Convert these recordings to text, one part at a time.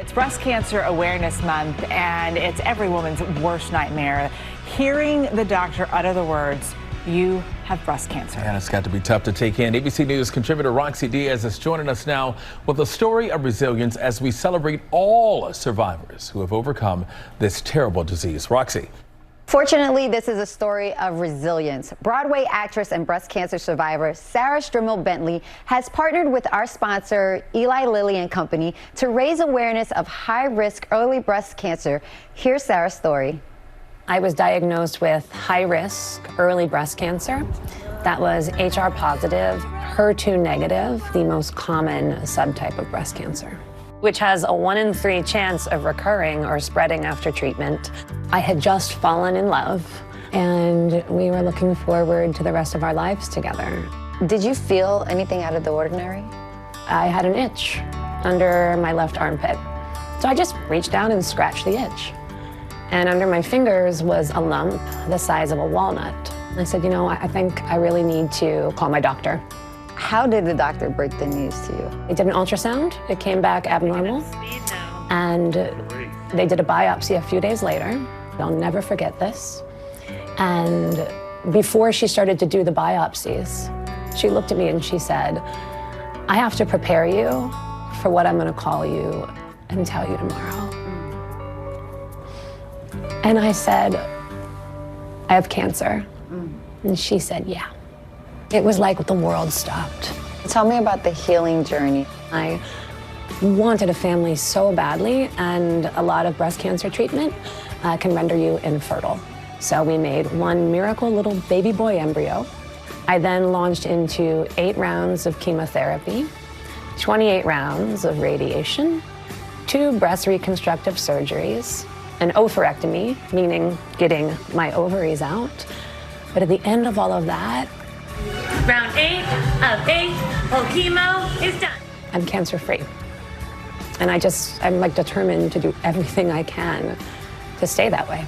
It's Breast Cancer Awareness Month, and it's every woman's worst nightmare. Hearing the doctor utter the words, "You have breast cancer." And it's got to be tough to take in. ABC News contributor Roxy Diaz is joining us now with a story of resilience as we celebrate all survivors who have overcome this terrible disease. Roxy. Fortunately, this is a story of resilience. Broadway actress and breast cancer survivor Sarah Strimmel Bentley has partnered with our sponsor, Eli Lilly and Company, to raise awareness of high-risk early breast cancer. Here's Sarah's story. I was diagnosed with high-risk early breast cancer. That was HR positive, HER2 negative, the most common subtype of breast cancer, which has a 1 in 3 chance of recurring or spreading after treatment. I had just fallen in love, and we were looking forward to the rest of our lives together. Did you feel anything out of the ordinary? I had an itch under my left armpit, so I just reached down and scratched the itch. And under my fingers was a lump the size of a walnut. I said, you know, I think I really need to call my doctor. How did the doctor break the news to you? They did an ultrasound. It came back abnormal. And they did a biopsy a few days later. I'll never forget this. And before she started to do the biopsies, she looked at me and she said, "I have to prepare you for what I'm going to call you and tell you tomorrow." And I said, "I have cancer." And she said, "Yeah." It was like the world stopped. Tell me about the healing journey. I wanted a family so badly, and a lot of breast cancer treatment can render you infertile. So we made one miracle little baby boy embryo. I then launched into 8 rounds of chemotherapy, 28 rounds of radiation, 2 breast reconstructive surgeries, an oophorectomy, meaning getting my ovaries out. But at the end of all of that, round 8 of 8, whole chemo is done. I'm cancer-free. And I'm like determined to do everything I can to stay that way.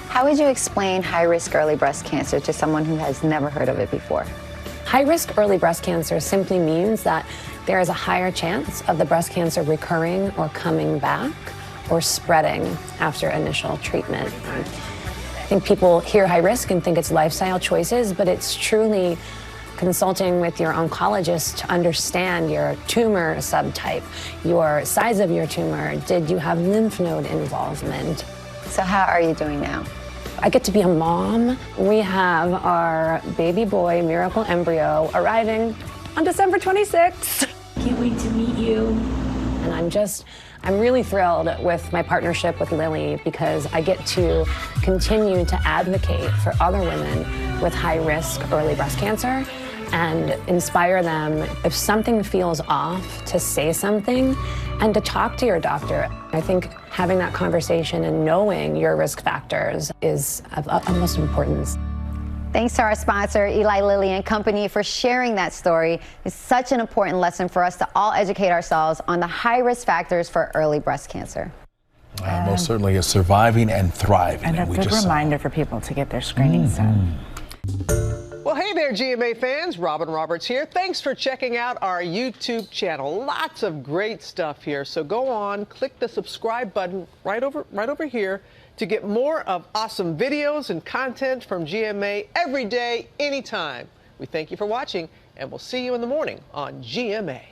How would you explain high-risk early breast cancer to someone who has never heard of it before? High-risk early breast cancer simply means that there is a higher chance of the breast cancer recurring or coming back or spreading after initial treatment. I think people hear high risk and think it's lifestyle choices, but it's truly consulting with your oncologist to understand your tumor subtype, your size of your tumor. Did you have lymph node involvement? So how are you doing now? I get to be a mom. We have our baby boy miracle embryo arriving on December 26th. Can't wait to meet you. And I'm really thrilled with my partnership with Lilly because I get to continue to advocate for other women with high-risk early breast cancer and inspire them, if something feels off, to say something and to talk to your doctor. I think having that conversation and knowing your risk factors is of utmost importance. Thanks to our sponsor, Eli Lilly and Company, for sharing that story. It's such an important lesson for us to all educate ourselves on the high-risk factors for early breast cancer. Most certainly is surviving and thriving. And a good reminder for people to get their screenings done. Well, hey there, GMA fans. Robin Roberts here. Thanks for checking out our YouTube channel. Lots of great stuff here. So go on, click the subscribe button right over here to get more of awesome videos and content from GMA every day, anytime. We thank you for watching, and we'll see you in the morning on GMA.